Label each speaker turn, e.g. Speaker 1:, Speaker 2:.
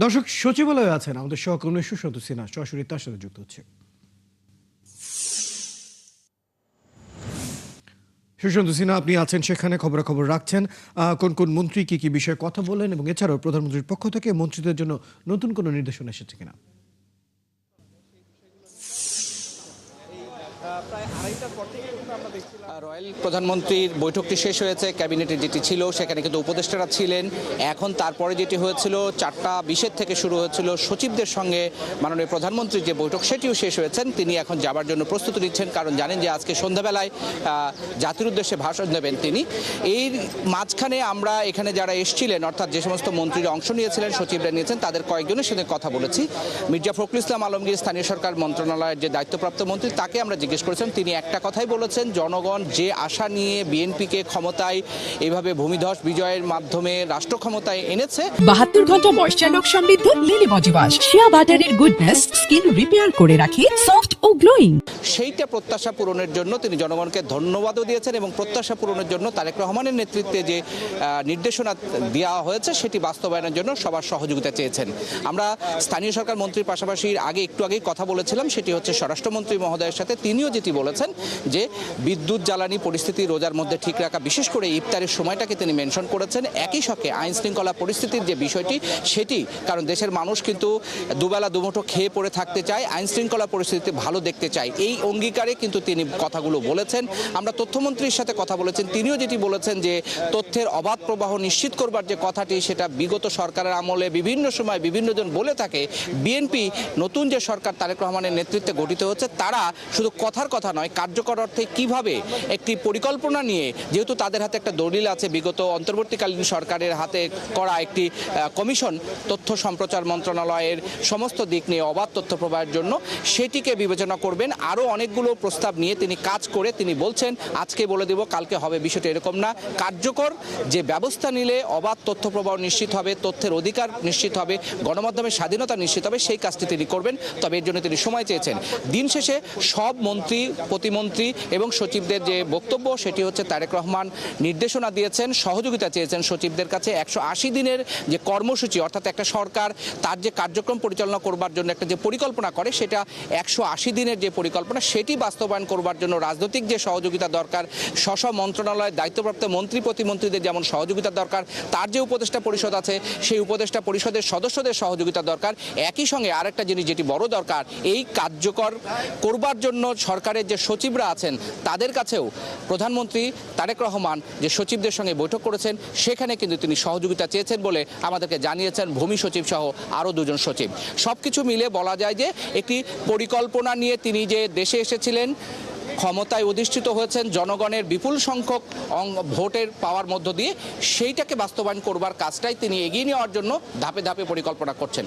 Speaker 1: দর্শক সচিবালয়ে আছেন আমাদের সহকর্মী সুশান্ত সিনহা, সরাসরি তার সাথে যুক্ত হচ্ছে। সুশান্ত সিনহা, আপনি আছেন সেখানে, খবরাখবর রাখছেন। কোন কোন মন্ত্রী কি কি বিষয়ে কথা বলেন এবং এছাড়াও প্রধানমন্ত্রীর পক্ষ থেকে মন্ত্রীদের জন্য নতুন কোনো নির্দেশনা এসেছে কিনা?
Speaker 2: রয়্যাল প্রধানমন্ত্রীর বৈঠকটি শেষ হয়েছে, ক্যাবিনেটে যেটি ছিল সেখানে কিন্তু উপদেষ্টারা ছিলেন। এখন তারপরে যেটি হয়েছিল 4:20 থেকে শুরু হয়েছিল সচিবদের সঙ্গে মাননীয় প্রধানমন্ত্রীর যে বৈঠক, সেটিও শেষ হয়েছেন। তিনি এখন যাবার জন্য প্রস্তুতি নিচ্ছেন, কারণ জানেন যে আজকে সন্ধ্যাবেলায় জাতির উদ্দেশ্যে ভাষণ দেবেন তিনি। এই মাঝখানে আমরা এখানে যারা এসেছিলেন, অর্থাৎ যে সমস্ত মন্ত্রীরা অংশ নিয়েছিলেন, সচিবরা নিয়েছেন, তাদের কয়েকজনের সাথে কথা বলেছি। মির্জা ফখরুল ইসলাম আলমগীর স্থানীয় সরকার মন্ত্রণালয়ের যে দায়িত্বপ্রাপ্ত মন্ত্রী, তাকে আমরা জিজ্ঞেস করেছিলাম। তিনি একটা কথাই বলেছেন, জনগণ যে আশা নিয়ে বিএনপিকে ক্ষমতায় এইভাবে ভূমিধস বিজয়ের মাধ্যমে রাষ্ট্র ক্ষমতায় এনেছে।
Speaker 3: 72 ঘন্টা ময়েশ্চার লক সমৃদ্ধ লিলি বডি ওয়াশ, শিয়া বাটারের গুডনেস স্কিন রিপেয়ার করে রাখে সফট ও গ্লোয়িং।
Speaker 2: সেইটা প্রত্যাশা পূরণের জন্য তিনি জনগণকে ধন্যবাদও দিয়েছেন এবং প্রত্যাশা পূরণের জন্য তারেক রহমানের নেতৃত্বে যে নির্দেশনা দেওয়া হয়েছে সেটি বাস্তবায়নের জন্য সবার সহযোগিতা চেয়েছেন। আমরা স্থানীয় সরকার মন্ত্রীর পাশাপাশি একটু আগেই কথা বলেছিলাম, সেটি হচ্ছে স্বরাষ্ট্রমন্ত্রী মহোদয়ের সাথে। তিনিও যেটি বলেছেন যে বিদ্যুৎ জ্বালানি পরিস্থিতি রোজার মধ্যে ঠিক রাখা, বিশেষ করে ইফতারের সময়টাকে তিনি মেনশন করেছেন। একই সঙ্গে আইন শৃঙ্খলা পরিস্থিতির যে বিষয়টি সেটি, কারণ দেশের মানুষ কিন্তু দুবেলা দুমুঠো খেয়ে পড়ে থাকতে চায়, আইন শৃঙ্খলা পরিস্থিতি ভালো দেখতে চায়। এই অঙ্গীকারে কিন্তু তিনি কথাগুলো বলেছেন। আমরা তথ্যমন্ত্রীর সাথে কথা বলেছেন, তিনিও যেটি বলেছেন যে তথ্যের অবাধ প্রবাহ নিশ্চিত করবার যে কথাটি, সেটা বিগত সরকারের আমলে বিভিন্ন সময় বিভিন্ন জন বলে থাকে। বিএনপি নতুন যে সরকার তারেক রহমানের নেতৃত্বে গঠিত হচ্ছে, তারা শুধু কথার কথা নয়, কার্যকর অর্থে কিভাবে একটি পরিকল্পনা নিয়ে, যেহেতু তাদের হাতে একটা দলিল আছে বিগত অন্তর্বর্তীকালীন সরকারের হাতে করা একটি কমিশন তথ্য সম্প্রচার মন্ত্রণালয়ের সমস্ত দিক নিয়ে অবাধ তথ্য প্রবাহের জন্য, সেটিকে বিবেচনা করবেন। আরও অনেকগুলো প্রস্তাব নিয়ে তিনি কাজ করে তিনি বলছেন আজকে বলে দেব কালকে হবে, বিষয়টা এরকম না। কার্যকর যে ব্যবস্থা নিলে অবাধ তথ্য প্রবাহ নিশ্চিত হবে, তথ্যের অধিকার নিশ্চিত হবে, গণমাধ্যমের স্বাধীনতা নিশ্চিত হবে, সেই কাজটি তিনি করবেন। তবে এর জন্য তিনি সময় চেয়েছেন। দিন শেষে সব মন্ত্রী, প্রতিমন্ত্রী এবং সচিবদের যে বক্তব্য, সেটি হচ্ছে তারেক রহমান নির্দেশনা দিয়েছেন, সহযোগিতা চেয়েছেন সচিবদের কাছে। 180 দিনের যে কর্মসূচি, অর্থাৎ একটা সরকার তার যে কার্যক্রম পরিচালনা করবার জন্য একটা যে পরিকল্পনা করে, সেটা 180 দিনের যে পরিকল্পনা, সেটি বাস্তবায়ন করবার জন্য রাজনৈতিক যে সহযোগিতা দরকার, স্ব মন্ত্রণালয়ের দায়িত্বপ্রাপ্ত মন্ত্রী প্রতিমন্ত্রীদের যেমন সহযোগিতা দরকার, তার যে উপদেষ্টা পরিষদ আছে সেই উপদেষ্টা পরিষদের সদস্যদের সহযোগিতা দরকার। একই সঙ্গে আরেকটা জিনিস যেটি বড় দরকার, এই কার্যকর করবার জন্য সরকারের যে সচিবরা আছেন তাদের কাছেও প্রধানমন্ত্রী তারেক রহমান যে সচিবদের সঙ্গে বৈঠক করেছেন, সেখানে কিন্তু তিনি সহযোগিতা চেয়েছেন বলে আমাদেরকে জানিয়েছেন ভূমি সচিব সহ আরও 2 জন সচিব। সব কিছু মিলে বলা যায় যে একটি পরিকল্পনা নিয়ে তিনি যে দেশে এসেছিলেন, ক্ষমতায় অধিষ্ঠিত হয়েছেন জনগণের বিপুল সংখ্যক ভোটের পাওয়ার মধ্য দিয়ে, সেইটাকে বাস্তবায়ন করবার কাজটাই তিনি এগিয়ে নেওয়ার জন্য ধাপে ধাপে পরিকল্পনা করছেন।